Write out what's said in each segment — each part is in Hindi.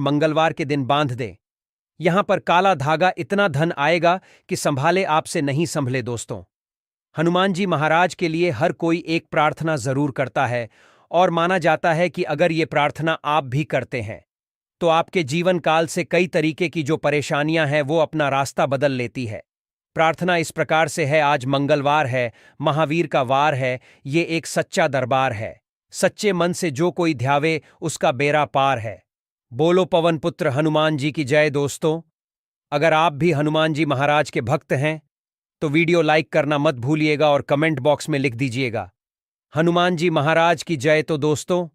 मंगलवार के दिन बांध दें। यहां पर काला धागा इतना धन आएगा कि संभाले आपसे नहीं संभले दोस्तों। हनुमान जी महाराज के लिए हर कोई एक प्रार्थना जरूर करता है और माना जाता है कि अगर ये प्रार्थना आप भी करते हैं तो आपके जीवन काल से कई तरीके की जो परेशानियां हैं वो अपना रास्ता बदल लेती है। प्रार्थना इस प्रकार से है, आज मंगलवार है, महावीर का वार है, ये एक सच्चा दरबार है। सच्चे मन से जो कोई ध्यावे उसका बेड़ा पार है। बोलो पवन पुत्र हनुमान जी की जय दोस्तों। अगर आप भी हनुमान जी महाराज के भक्त हैं तो वीडियो लाइक करना मत भूलिएगा और कमेंट बॉक्स में लिख दीजिएगा हनुमान जी महाराज की जय। तो दोस्तों,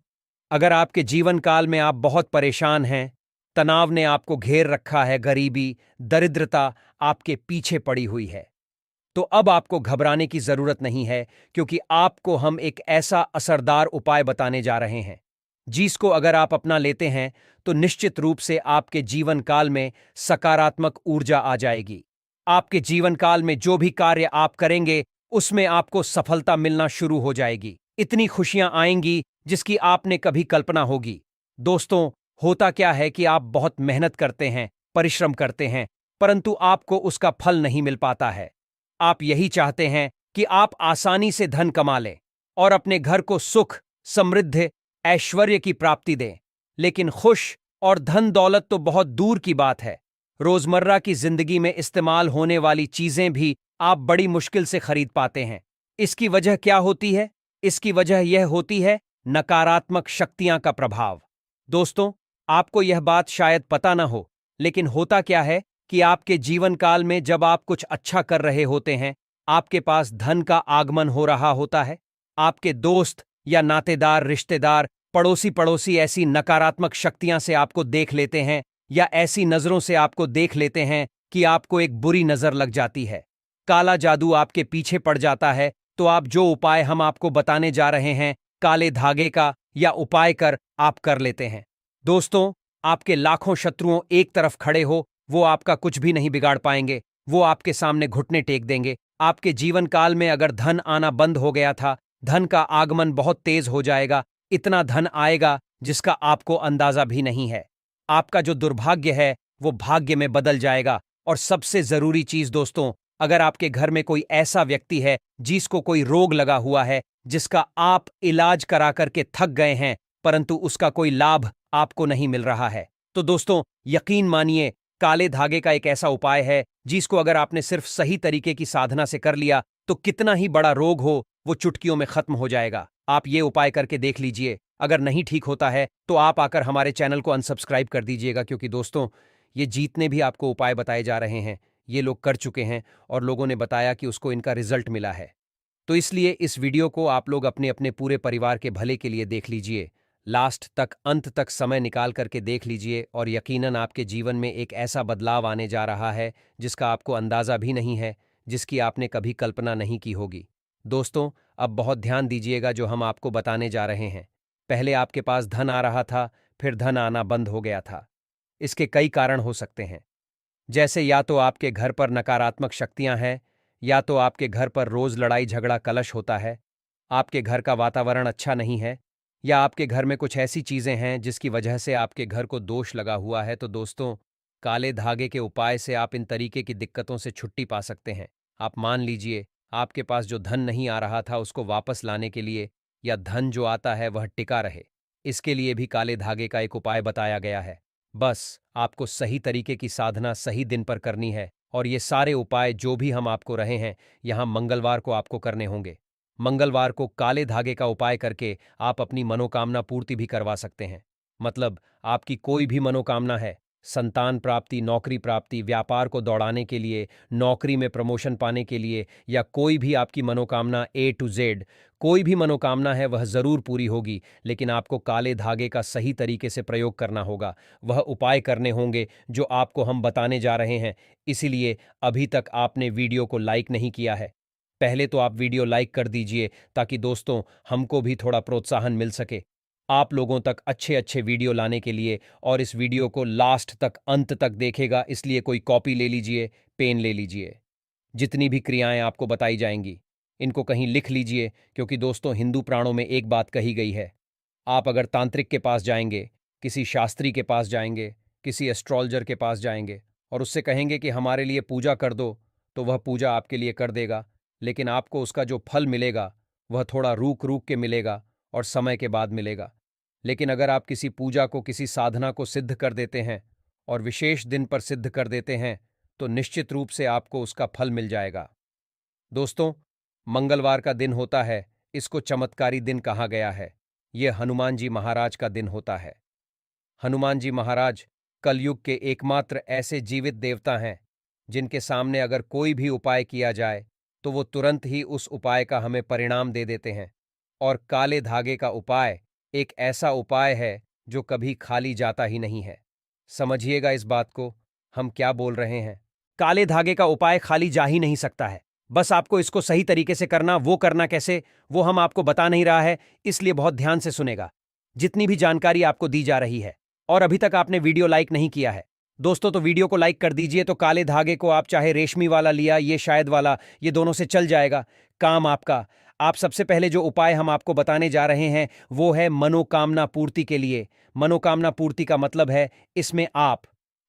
अगर आपके जीवन काल में आप बहुत परेशान हैं, तनाव ने आपको घेर रखा है, गरीबी दरिद्रता आपके पीछे पड़ी हुई है, तो अब आपको घबराने की जरूरत नहीं है, क्योंकि आपको हम एक ऐसा असरदार उपाय बताने जा रहे हैं जिसको अगर आप अपना लेते हैं तो निश्चित रूप से आपके जीवन काल में सकारात्मक ऊर्जा आ जाएगी। आपके जीवन काल में जो भी कार्य आप करेंगे उसमें आपको सफलता मिलना शुरू हो जाएगी। इतनी खुशियां आएंगी जिसकी आपने कभी कल्पना होगी। दोस्तों, होता क्या है कि आप बहुत मेहनत करते हैं, परिश्रम करते हैं, परंतु आपको उसका फल नहीं मिल पाता है। आप यही चाहते हैं कि आप आसानी से धन कमा लें और अपने घर को सुख, समृद्धि, ऐश्वर्य की प्राप्ति दें, लेकिन खुश और धन दौलत तो बहुत दूर की बात है। रोजमर्रा की जिंदगी में इस्तेमाल होने वाली चीजें भी आप बड़ी मुश्किल से खरीद पाते हैं। इसकी वजह क्या होती है? इसकी वजह यह होती है नकारात्मक शक्तियां का प्रभाव। दोस्तों, आपको यह बात शायद पता न हो, लेकिन होता क्या है कि आपके जीवन काल में जब आप कुछ अच्छा कर रहे होते हैं, आपके पास धन का आगमन हो रहा होता है, आपके दोस्त या नातेदार, रिश्तेदार, पड़ोसी ऐसी नकारात्मक शक्तियां से आपको देख लेते हैं या ऐसी नजरों से आपको देख लेते हैं कि आपको एक बुरी नजर लग जाती है। काला जादू आपके पीछे पड़ जाता है। तो आप जो उपाय हम आपको बताने जा रहे हैं, काले धागे का या उपाय कर आप कर लेते हैं। दोस्तों, आपके लाखों शत्रुओं एक तरफ खड़े हो, वो आपका कुछ भी नहीं बिगाड़ पाएंगे। वो आपके सामने घुटने टेक देंगे। आपके जीवन काल में अगर धन आना बंद हो गया था, धन का आगमन बहुत तेज हो जाएगा। इतना धन आएगा जिसका आपको अंदाजा भी नहीं है। आपका जो दुर्भाग्य है वो भाग्य में बदल जाएगा। और सबसे जरूरी चीज दोस्तों, अगर आपके घर में कोई ऐसा व्यक्ति है जिसको कोई रोग लगा हुआ है, जिसका आप इलाज करा करके थक गए हैं, परंतु उसका कोई लाभ आपको नहीं मिल रहा है, तो दोस्तों यकीन मानिए, काले धागे का एक ऐसा उपाय है जिसको अगर आपने सिर्फ सही तरीके की साधना से कर लिया तो कितना ही बड़ा रोग हो वो चुटकियों में खत्म हो जाएगा। आप ये उपाय करके देख लीजिए। अगर नहीं ठीक होता है तो आप आकर हमारे चैनल को अनसब्सक्राइब कर दीजिएगा, क्योंकि दोस्तों ये जीतने भी आपको उपाय बताए जा रहे हैं, ये लोग कर चुके हैं और लोगों ने बताया कि उसको इनका रिजल्ट मिला है। तो इसलिए इस वीडियो को आप लोग अपने अपने पूरे परिवार के भले के लिए देख लीजिए। लास्ट तक, अंत तक समय निकाल करके देख लीजिए और यकीनन आपके जीवन में एक ऐसा बदलाव आने जा रहा है जिसका आपको अंदाजा भी नहीं है, जिसकी आपने कभी कल्पना नहीं की होगी। दोस्तों, अब बहुत ध्यान दीजिएगा जो हम आपको बताने जा रहे हैं। पहले आपके पास धन आ रहा था, फिर धन आना बंद हो गया था। इसके कई कारण हो सकते हैं, जैसे या तो आपके घर पर नकारात्मक शक्तियां हैं, या तो आपके घर पर रोज लड़ाई झगड़ा कलश होता है, आपके घर का वातावरण अच्छा नहीं है, या आपके घर में कुछ ऐसी चीजें हैं जिसकी वजह से आपके घर को दोष लगा हुआ है। तो दोस्तों, काले धागे के उपाय से आप इन तरीके की दिक्कतों से छुट्टी पा सकते हैं। आप मान लीजिए आपके पास जो धन नहीं आ रहा था उसको वापस लाने के लिए, या धन जो आता है वह टिका रहे, इसके लिए भी काले धागे का एक उपाय बताया गया है। बस आपको सही तरीके की साधना सही दिन पर करनी है, और ये सारे उपाय जो भी हम आपको रहे हैं यहाँ मंगलवार को आपको करने होंगे। मंगलवार को काले धागे का उपाय करके आप अपनी मनोकामना पूर्ति भी करवा सकते हैं। मतलब आपकी कोई भी मनोकामना है, संतान प्राप्ति, नौकरी प्राप्ति, व्यापार को दौड़ाने के लिए, नौकरी में प्रमोशन पाने के लिए, या कोई भी आपकी मनोकामना A to Z, कोई भी मनोकामना है वह जरूर पूरी होगी। लेकिन आपको काले धागे का सही तरीके से प्रयोग करना होगा, वह उपाय करने होंगे जो आपको हम बताने जा रहे हैं। इसीलिए अभी तक आपने वीडियो को लाइक नहीं किया है, पहले तो आप वीडियो लाइक कर दीजिए ताकि दोस्तों हमको भी थोड़ा प्रोत्साहन मिल सके आप लोगों तक अच्छे अच्छे वीडियो लाने के लिए। और इस वीडियो को लास्ट तक, अंत तक देखेगा, इसलिए कोई कॉपी ले लीजिए, पेन ले लीजिए। जितनी भी क्रियाएं आपको बताई जाएंगी इनको कहीं लिख लीजिए, क्योंकि दोस्तों हिंदू पुराणों में एक बात कही गई है, आप अगर तांत्रिक के पास जाएंगे, किसी शास्त्री के पास जाएंगे, किसी एस्ट्रोलॉजर के पास जाएंगे और उससे कहेंगे कि हमारे लिए पूजा कर दो, तो वह पूजा आपके लिए कर देगा, लेकिन आपको उसका जो फल मिलेगा वह थोड़ा रूक रूक के मिलेगा और समय के बाद मिलेगा। लेकिन अगर आप किसी पूजा को, किसी साधना को सिद्ध कर देते हैं और विशेष दिन पर सिद्ध कर देते हैं, तो निश्चित रूप से आपको उसका फल मिल जाएगा। दोस्तों, मंगलवार का दिन होता है, इसको चमत्कारी दिन कहा गया है। यह हनुमान जी महाराज का दिन होता है। हनुमान जी महाराज कलयुग के एकमात्र ऐसे जीवित देवता हैं जिनके सामने अगर कोई भी उपाय किया जाए तो वो तुरंत ही उस उपाय का हमें परिणाम दे देते हैं। और काले धागे का उपाय एक ऐसा उपाय है जो कभी खाली जाता ही नहीं है। समझिएगा इस बात को, हम क्या बोल रहे हैं। काले धागे का उपाय खाली जा ही नहीं सकता है। बस आपको इसको सही तरीके से करना, वो करना कैसे वो हम आपको बता नहीं रहा है, इसलिए बहुत ध्यान से सुनेगा जितनी भी जानकारी आपको दी जा रही है। और अभी तक आपने वीडियो लाइक नहीं किया है दोस्तों, तो वीडियो को लाइक कर दीजिए। तो काले धागे को आप चाहे रेशमी वाला लिया, ये शायद वाला, ये दोनों से चल जाएगा काम आपका। आप सबसे पहले जो उपाय हम आपको बताने जा रहे हैं वो है मनोकामना पूर्ति के लिए। मनोकामना पूर्ति का मतलब है इसमें आप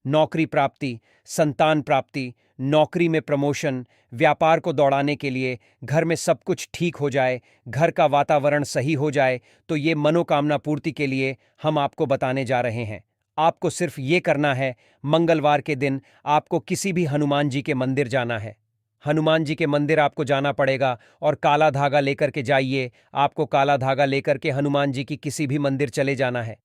नौकरी प्राप्ति, संतान प्राप्ति, नौकरी में प्रमोशन, व्यापार को दौड़ाने के लिए, घर में सब कुछ ठीक हो जाए, घर का वातावरण सही हो जाए, तो ये मनोकामना पूर्ति के लिए हम आपको बताने जा रहे हैं। आपको सिर्फ ये करना है, मंगलवार के दिन आपको किसी भी हनुमान जी के मंदिर जाना है। हनुमान जी के मंदिर आपको जाना पड़ेगा और काला धागा लेकर के जाइए। आपको काला धागा लेकर के हनुमान जी की किसी भी मंदिर चले जाना है।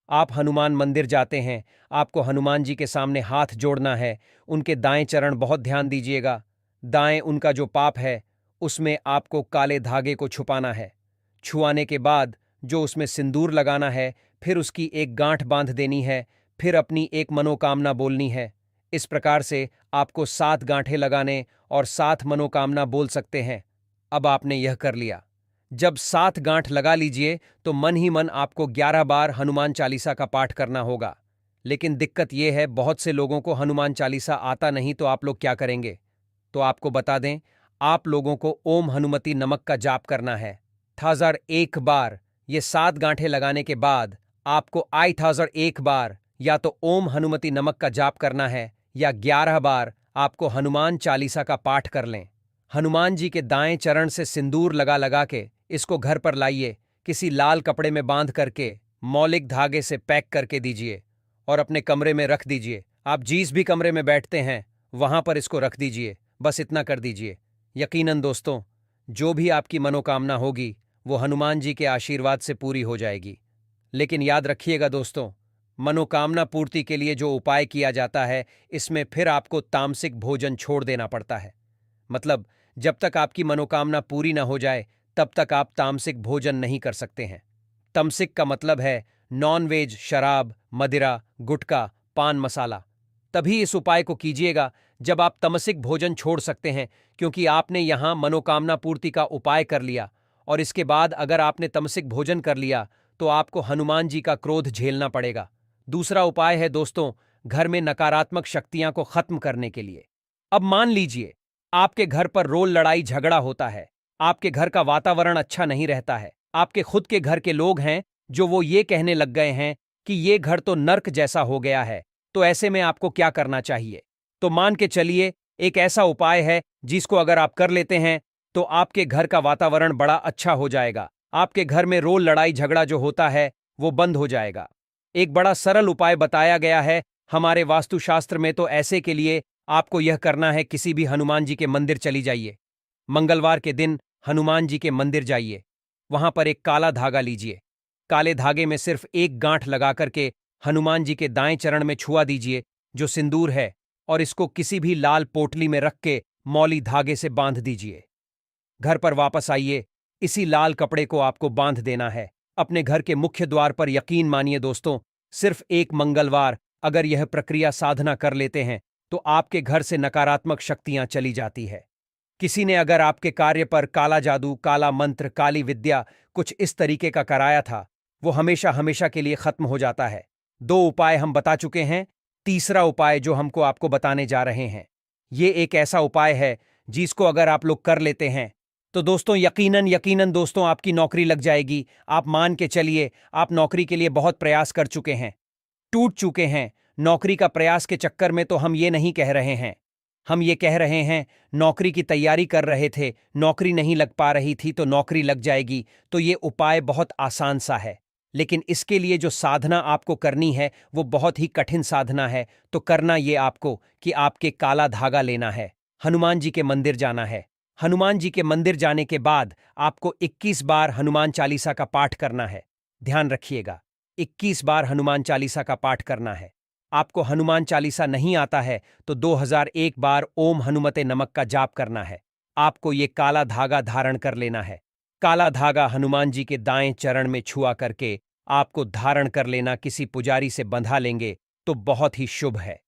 आप हनुमान मंदिर जाते हैं, आपको हनुमान जी के सामने हाथ जोड़ना है। उनके दाएं चरण, बहुत ध्यान दीजिएगा, दाएं उनका जो पाप है उसमें आपको काले धागे को छुपाना है। छुआने के बाद जो उसमें सिंदूर लगाना है, फिर उसकी एक गांठ बांध देनी है, फिर अपनी एक मनोकामना बोलनी है। इस प्रकार से आपको 7 गांठें लगाने और 7 मनोकामना बोल सकते हैं। अब आपने यह कर लिया। जब 7 गांठ लगा लीजिए तो मन ही मन आपको 11 बार हनुमान चालीसा का पाठ करना होगा। लेकिन दिक्कत यह है, बहुत से लोगों को हनुमान चालीसा आता नहीं, तो आप लोग क्या करेंगे? तो आपको बता दें, आप लोगों को ओम हनुमति नमक का जाप करना है 1001 बार। ये 7 गांठें लगाने के बाद आपको 8001 बार या तो ओम हनुमति नमक का जाप करना है या 11 बार आपको हनुमान चालीसा का पाठ कर लें। हनुमान जी के दाएं चरण से सिंदूर लगा लगा के इसको घर पर लाइए, किसी लाल कपड़े में बांध करके मौलिक धागे से पैक करके दीजिए और अपने कमरे में रख दीजिए। आप जिस भी कमरे में बैठते हैं वहां पर इसको रख दीजिए। बस इतना कर दीजिए। यकीनन दोस्तों, जो भी आपकी मनोकामना होगी वो हनुमान जी के आशीर्वाद से पूरी हो जाएगी। लेकिन याद रखिएगा दोस्तों, मनोकामना पूर्ति के लिए जो उपाय किया जाता है इसमें फिर आपको तामसिक भोजन छोड़ देना पड़ता है। मतलब जब तक आपकी मनोकामना पूरी ना हो जाए तब तक आप तामसिक भोजन नहीं कर सकते हैं। तमसिक का मतलब है नॉन वेज, शराब, मदिरा, गुटखा, पान मसाला। तभी इस उपाय को कीजिएगा जब आप तमसिक भोजन छोड़ सकते हैं, क्योंकि आपने यहां मनोकामना पूर्ति का उपाय कर लिया और इसके बाद अगर आपने तमसिक भोजन कर लिया तो आपको हनुमान जी का क्रोध झेलना पड़ेगा। दूसरा उपाय है दोस्तों, घर में नकारात्मक शक्तियां को खत्म करने के लिए। अब मान लीजिए आपके घर पर रोज लड़ाई झगड़ा होता है, आपके घर का वातावरण अच्छा नहीं रहता है, आपके खुद के घर के लोग हैं जो वो ये कहने लग गए हैं कि ये घर तो नर्क जैसा हो गया है। तो ऐसे में आपको क्या करना चाहिए? तो मान के चलिए एक ऐसा उपाय है जिसको अगर आप कर लेते हैं तो आपके घर का वातावरण बड़ा अच्छा हो जाएगा। आपके घर में रोज लड़ाई झगड़ा जो होता है वो बंद हो जाएगा। एक बड़ा सरल उपाय बताया गया है हमारे वास्तुशास्त्र में। तो ऐसे के लिए आपको यह करना है, किसी भी हनुमान जी के मंदिर चली जाइए। मंगलवार के दिन हनुमान जी के मंदिर जाइए, वहां पर एक काला धागा लीजिए। काले धागे में सिर्फ एक गांठ लगा करके हनुमान जी के दाएं चरण में छुआ दीजिए जो सिंदूर है, और इसको किसी भी लाल पोटली में रख के मौली धागे से बांध दीजिए। घर पर वापस आइए, इसी लाल कपड़े को आपको बांध देना है अपने घर के मुख्य द्वार पर। यकीन मानिए दोस्तों, सिर्फ एक मंगलवार अगर यह प्रक्रिया साधना कर लेते हैं तो आपके घर से नकारात्मक शक्तियां चली जाती है। किसी ने अगर आपके कार्य पर काला जादू, काला मंत्र, काली विद्या कुछ इस तरीके का कराया था, वो हमेशा हमेशा के लिए खत्म हो जाता है। 2 उपाय हम बता चुके हैं, तीसरा उपाय जो हमको आपको बताने जा रहे हैं ये एक ऐसा उपाय है जिसको अगर आप लोग कर लेते हैं तो दोस्तों यकीनन यकीनन दोस्तों आपकी नौकरी लग जाएगी। आप मान के चलिए, आप नौकरी के लिए बहुत प्रयास कर चुके हैं, टूट चुके हैं। नौकरी का प्रयास के चक्कर में तो हम ये नहीं कह रहे हैं। हम ये कह रहे हैं नौकरी की तैयारी कर रहे थे, नौकरी नहीं लग पा रही थी तो नौकरी लग जाएगी। तो ये उपाय बहुत आसान सा है, लेकिन इसके लिए जो साधना आपको करनी है वो बहुत ही कठिन साधना है। तो करना ये आपको कि आपके काला धागा लेना है, हनुमान जी के मंदिर जाना है। हनुमान जी के मंदिर जाने के बाद आपको 21 बार हनुमान चालीसा का पाठ करना है। ध्यान रखिएगा, 21 बार हनुमान चालीसा का पाठ करना है। आपको हनुमान चालीसा नहीं आता है तो 2001 बार ओम हनुमते नमक का जाप करना है। आपको ये काला धागा धारण कर लेना है। काला धागा हनुमान जी के दाएं चरण में छुआ करके आपको धारण कर लेना। किसी पुजारी से बंधा लेंगे तो बहुत ही शुभ है।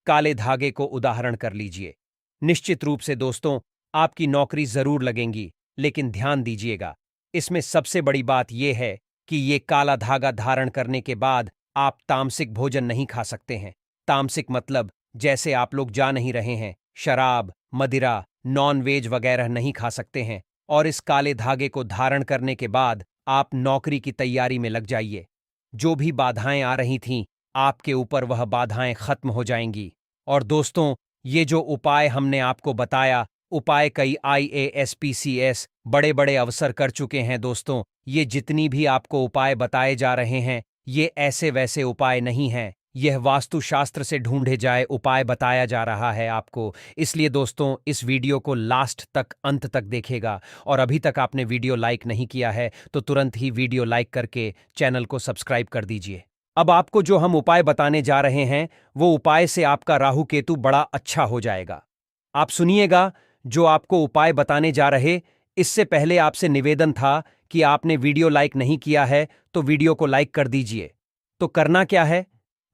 काले धागे को उदाहरण कर लीजिए। निश्चित रूप से दोस्तों, आपकी नौकरी जरूर लगेंगी, लेकिन ध्यान दीजिएगा, इसमें सबसे बड़ी बात यह है कि ये काला धागा धारण करने के बाद आप तामसिक भोजन नहीं खा सकते हैं। तामसिक मतलब जैसे आप लोग जा नहीं रहे हैं, शराब, मदिरा, नॉन वेज वगैरह नहीं खा सकते हैं। और इस काले धागे को धारण करने के बाद आप नौकरी की तैयारी में लग जाइए। जो भी बाधाएं आ रही थीं, आपके ऊपर वह बाधाएं खत्म हो जाएंगी। और दोस्तों, ये जो उपाय हमने आपको बताया, उपाय कई IAS PCS बड़े बड़े अवसर कर चुके हैं। दोस्तों, ये जितनी भी आपको उपाय बताए जा रहे हैं, ये ऐसे वैसे उपाय नहीं हैं। यह वास्तुशास्त्र से ढूंढे जाए उपाय बताया जा रहा है आपको। इसलिए दोस्तों, इस वीडियो को लास्ट तक, अंत तक देखेगा। और अभी तक आपने वीडियो लाइक नहीं किया है तो तुरंत ही वीडियो लाइक करके चैनल को सब्सक्राइब कर दीजिए। अब आपको जो हम उपाय बताने जा रहे हैं, वो उपाय से आपका राहु केतु बड़ा अच्छा हो जाएगा। आप सुनिएगा, जो आपको उपाय बताने जा रहे, इससे पहले आपसे निवेदन था कि आपने वीडियो लाइक नहीं किया है तो वीडियो को लाइक कर दीजिए। तो करना क्या है,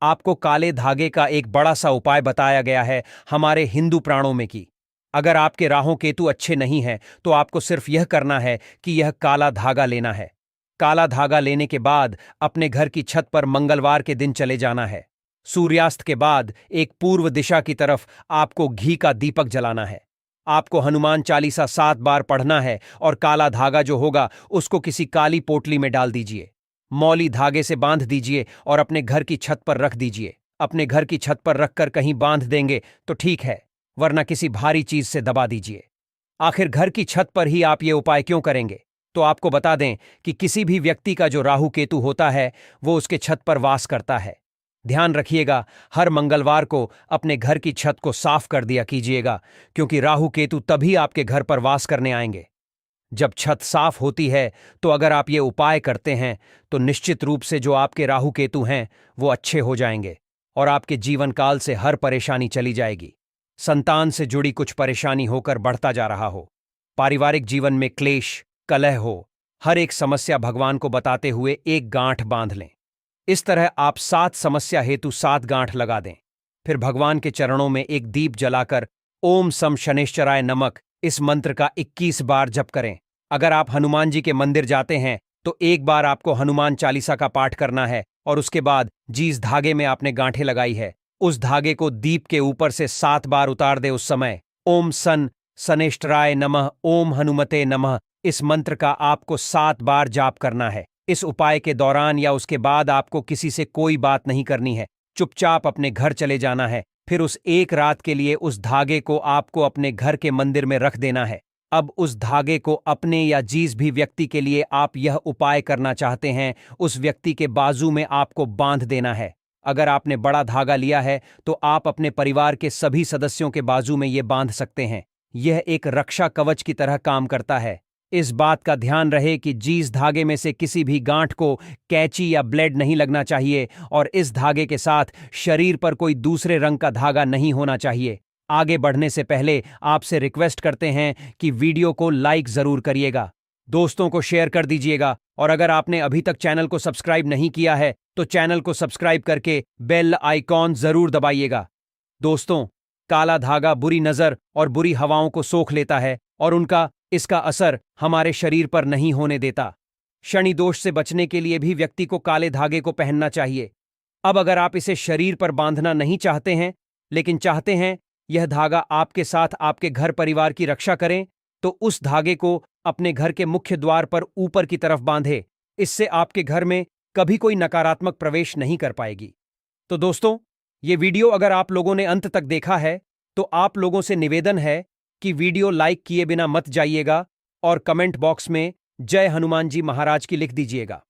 आपको काले धागे का एक बड़ा सा उपाय बताया गया है हमारे हिंदू प्राणों में कि अगर आपके राहु केतु अच्छे नहीं हैं तो आपको सिर्फ यह करना है कि यह काला धागा लेना है। काला धागा लेने के बाद अपने घर की छत पर मंगलवार के दिन चले जाना है। सूर्यास्त के बाद एक पूर्व दिशा की तरफ आपको घी का दीपक जलाना है। आपको हनुमान चालीसा 7 बार पढ़ना है और काला धागा जो होगा उसको किसी काली पोटली में डाल दीजिए। मौली धागे से बांध दीजिए और अपने घर की छत पर रख दीजिए। अपने घर की छत पर रखकर कहीं बांध देंगे तो ठीक है, वरना किसी भारी चीज से दबा दीजिए। आखिर घर की छत पर ही आप ये उपाय क्यों करेंगे? तो आपको बता दें कि किसी भी व्यक्ति का जो राहु केतु होता है वो उसके छत पर वास करता है। ध्यान रखिएगा, हर मंगलवार को अपने घर की छत को साफ कर दिया कीजिएगा, क्योंकि राहु केतु तभी आपके घर पर वास करने आएंगे जब छत साफ होती है। तो अगर आप ये उपाय करते हैं तो निश्चित रूप से जो आपके राहु केतु हैं वो अच्छे हो जाएंगे और आपके जीवन काल से हर परेशानी चली जाएगी। संतान से जुड़ी कुछ परेशानी होकर बढ़ता जा रहा हो, पारिवारिक जीवन में क्लेश, कलह हो, हर एक समस्या भगवान को बताते हुए एक गांठ बांध लें। इस तरह आप 7 समस्या हेतु 7 गांठ लगा दें। फिर भगवान के चरणों में एक दीप जलाकर ओम सम शनेश्चराय नमक इस मंत्र का 21 बार जप करें। अगर आप हनुमान जी के मंदिर जाते हैं तो एक बार आपको हनुमान चालीसा का पाठ करना है और उसके बाद जिस धागे में आपने गांठें लगाई है उस धागे को दीप के ऊपर से 7 बार उतार दे। उस समय ओम सन शनेश्चराय नमः, ओम हनुमते नमः इस मंत्र का आपको 7 बार जाप करना है। इस उपाय के दौरान या उसके बाद आपको किसी से कोई बात नहीं करनी है, चुपचाप अपने घर चले जाना है। फिर उस एक रात के लिए उस धागे को आपको अपने घर के मंदिर में रख देना है। अब उस धागे को अपने या जिस भी व्यक्ति के लिए आप यह उपाय करना चाहते हैं उस व्यक्ति के बाजू में आपको बांध देना है। अगर आपने बड़ा धागा लिया है तो आप अपने परिवार के सभी सदस्यों के बाजू में यह बांध सकते हैं। यह एक रक्षा कवच की तरह काम करता है। इस बात का ध्यान रहे कि जिस धागे में से किसी भी गांठ को कैंची या ब्लेड नहीं लगना चाहिए और इस धागे के साथ शरीर पर कोई दूसरे रंग का धागा नहीं होना चाहिए। आगे बढ़ने से पहले आपसे रिक्वेस्ट करते हैं कि वीडियो को लाइक जरूर करिएगा, दोस्तों को शेयर कर दीजिएगा और अगर आपने अभी तक चैनल को सब्सक्राइब नहीं किया है तो चैनल को सब्सक्राइब करके बेल आइकॉन जरूर दबाइएगा। दोस्तों, काला धागा बुरी नजर और बुरी हवाओं को सोख लेता है और इसका असर हमारे शरीर पर नहीं होने देता। शनि दोष से बचने के लिए भी व्यक्ति को काले धागे को पहनना चाहिए। अब अगर आप इसे शरीर पर बांधना नहीं चाहते हैं लेकिन चाहते हैं यह धागा आपके साथ आपके घर परिवार की रक्षा करें, तो उस धागे को अपने घर के मुख्य द्वार पर ऊपर की तरफ बांधे। इससे आपके घर में कभी कोई नकारात्मक प्रवेश नहीं कर पाएगी। तो दोस्तों, ये वीडियो अगर आप लोगों ने अंत तक देखा है तो आप लोगों से निवेदन है कि वीडियो लाइक किए बिना मत जाइएगा और कमेंट बॉक्स में जय हनुमान जी महाराज की लिख दीजिएगा।